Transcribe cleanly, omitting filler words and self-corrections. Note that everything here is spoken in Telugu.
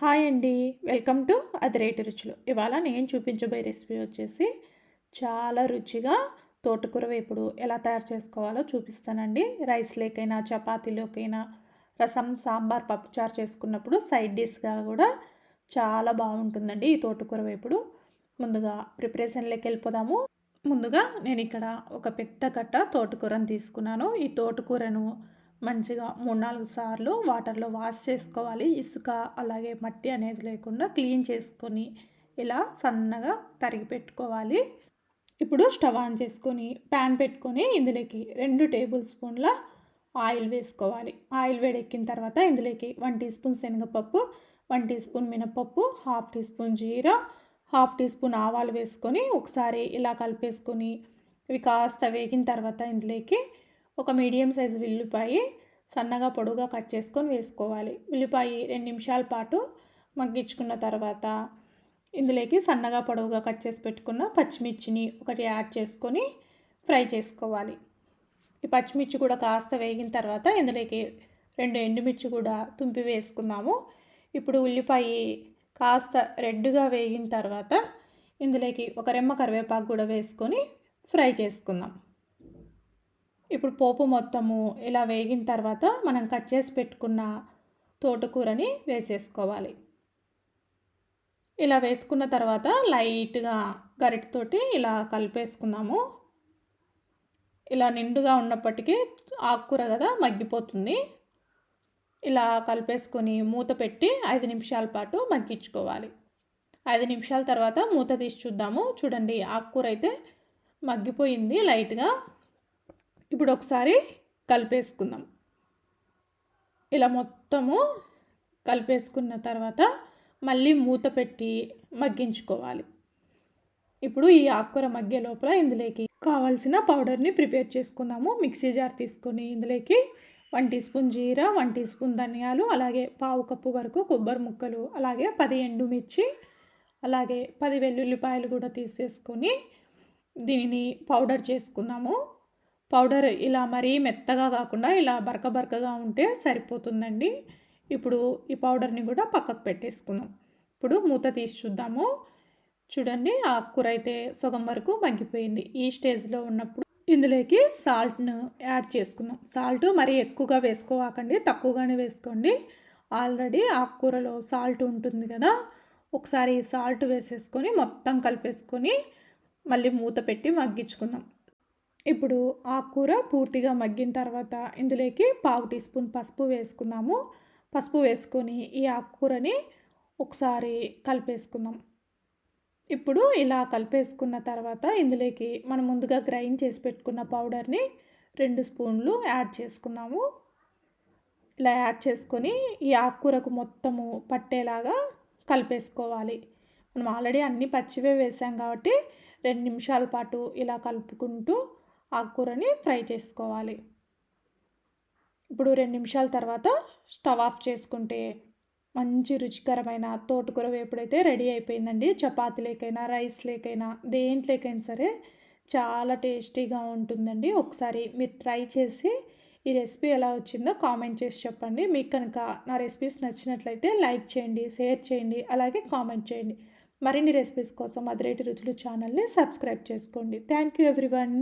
హాయ్ అండి. వెల్కమ్ టు అదిరేటి రుచులు. ఇవాళ నేను చూపించబోయే రెసిపీ వచ్చేసి చాలా రుచిగా తోటకూర వేపుడు ఎలా తయారు చేసుకోవాలో చూపిస్తానండి. రైస్‌లోకైనా, చపాతీలోకైనా, రసం, సాంబార్, పప్పుచారు చేసుకున్నప్పుడు సైడ్ డిష్‌గా కూడా చాలా బాగుంటుందండి ఈ తోటకూర వేపుడు. ముందుగా ప్రిపరేషన్‌లోకి వెళ్ళిపోదాము. ముందుగా నేను ఇక్కడ ఒక పెద్ద కట్ట తోటకూరను తీసుకున్నాను. ఈ తోటకూరను మంచిగా 3-4 సార్లు వాటర్లో వాష్ చేసుకోవాలి. ఇసుక అలాగే మట్టి అనేది లేకుండా క్లీన్ చేసుకొని ఇలా సన్నగా తరిగి పెట్టుకోవాలి. ఇప్పుడు స్టవ్ ఆన్ చేసుకొని ప్యాన్ పెట్టుకొని ఇందులోకి 2 టేబుల్ స్పూన్ల ఆయిల్ వేసుకోవాలి. ఆయిల్ వేడెక్కిన తర్వాత ఇందులోకి 1 టీ స్పూన్ శనగపప్పు, 1 టీ స్పూన్ మినపప్పు, హాఫ్ టీ స్పూన్ జీరా, హాఫ్ టీ స్పూన్ ఆవాలు వేసుకొని ఒకసారి ఇలా కలిపేసుకొని ఇవి కాస్త వేగిన తర్వాత ఇందులోకి ఒక మీడియం సైజు ఉల్లిపాయ సన్నగా పొడుగా కట్ చేసుకొని వేసుకోవాలి. ఉల్లిపాయ 2 నిమిషాల పాటు మగ్గించుకున్న తర్వాత ఇందులోకి సన్నగా పొడవుగా కట్ చేసి పెట్టుకున్న పచ్చిమిర్చిని ఒకటి యాడ్ చేసుకొని ఫ్రై చేసుకోవాలి. ఈ పచ్చిమిర్చి కూడా కాస్త వేగిన తర్వాత ఇందులోకి 2 ఎండుమిర్చి కూడా తుంపి వేసుకుందాము. ఇప్పుడు ఉల్లిపాయ కాస్త రెడ్గా వేగిన తర్వాత ఇందులోకి ఒక రెమ్మ కరివేపాకు కూడా వేసుకొని ఫ్రై చేసుకుందాం. ఇప్పుడు పోపు మొత్తము ఇలా వేగిన తర్వాత మనం కట్ చేసి పెట్టుకున్న తోటకూరని వేసేసుకోవాలి. ఇలా వేసుకున్న తర్వాత లైట్గా గరిటెతోటి ఇలా కలిపేసుకుందాము. ఇలా నిండుగా ఉన్నప్పటికీ ఆకుకూర కదా మగ్గిపోతుంది. ఇలా కలిపేసుకొని మూత పెట్టి 5 నిమిషాల పాటు మగ్గించుకోవాలి. 5 నిమిషాల తర్వాత మూత తీసి చూద్దాము. చూడండి ఆకుకూర అయితే మగ్గిపోయింది లైట్గా. ఇప్పుడు ఒకసారి కలిపేసుకుందాం. ఇలా మొత్తము కలిపేసుకున్న తర్వాత మళ్ళీ మూత పెట్టి మగ్గించుకోవాలి. ఇప్పుడు ఈ ఆకుకూర మగ్గే లోపల ఇందులోకి కావాల్సిన పౌడర్ని ప్రిపేర్ చేసుకుందాము. మిక్సీ జార్ తీసుకొని ఇందులోకి 1 టీ స్పూన్ జీరా, 1 టీ స్పూన్ ధనియాలు, అలాగే పావు కప్పు వరకు కొబ్బరి ముక్కలు, అలాగే 10 ఎండుమిర్చి, అలాగే 10 వెల్లుల్లిపాయలు కూడా తీసేసుకొని దీనిని పౌడర్ చేసుకుందాము. పౌడర్ ఇలా మరీ మెత్తగా కాకుండా ఇలా బరక బరకగా ఉంటే సరిపోతుందండి. ఇప్పుడు ఈ పౌడర్ని కూడా పక్కకు పెట్టేసుకుందాం. ఇప్పుడు మూత తీసి చూద్దాము. చూడండి ఆకుకూర అయితే సగం వరకు మగ్గిపోయింది. ఈ స్టేజ్లో ఉన్నప్పుడు ఇందులోకి సాల్ట్ను యాడ్ చేసుకుందాం. సాల్ట్ మరీ ఎక్కువగా వేసుకోవాకండి, తక్కువగానే వేసుకోండి. ఆల్రెడీ ఆకుకూరలో సాల్ట్ ఉంటుంది కదా. ఒకసారి సాల్ట్ వేసేసుకొని మొత్తం కలిపేసుకొని మళ్ళీ మూత పెట్టి మగ్గించుకుందాం. ఇప్పుడు ఆకుకూర పూర్తిగా మగ్గిన తర్వాత ఇందులోకి పావు టీ స్పూన్ పసుపు వేసుకుందాము. పసుపు వేసుకొని ఈ ఆకుకూరని ఒకసారి కలిపేసుకుందాం. ఇప్పుడు ఇలా కలిపేసుకున్న తర్వాత ఇందులోకి మనం ముందుగా గ్రైండ్ చేసి పెట్టుకున్న పౌడర్ని 2 స్పూన్లు యాడ్ చేసుకుందాము. ఇలా యాడ్ చేసుకొని ఈ ఆకుకూరకు మొత్తము పట్టేలాగా కలిపేసుకోవాలి. మనం ఆల్రెడీ అన్నీ పచ్చివే వేసాం కాబట్టి 2 నిమిషాల పాటు ఇలా కలుపుకుంటూ ఆకుకూరని ఫ్రై చేసుకోవాలి. ఇప్పుడు 2 నిమిషాల తర్వాత స్టవ్ ఆఫ్ చేసుకుంటే మంచి రుచికరమైన తోటకూర వేపుడైతే రెడీ అయిపోయిందండి. చపాతీలేకైనా, రైస్లేకైనా, దేంట్లోకైనా సరే చాలా టేస్టీగా ఉంటుందండి. ఒకసారి మీరు ట్రై చేసి ఈ రెసిపీ ఎలా వచ్చిందో కామెంట్ చేసి చెప్పండి. మీకు కనుక నా రెసిపీస్ నచ్చినట్లయితే లైక్ చేయండి, షేర్ చేయండి, అలాగే కామెంట్ చేయండి. మరిన్ని రెసిపీస్ కోసం అదిరేటి రుచులు ఛానల్ని సబ్స్క్రైబ్ చేసుకోండి. Thank you everyone.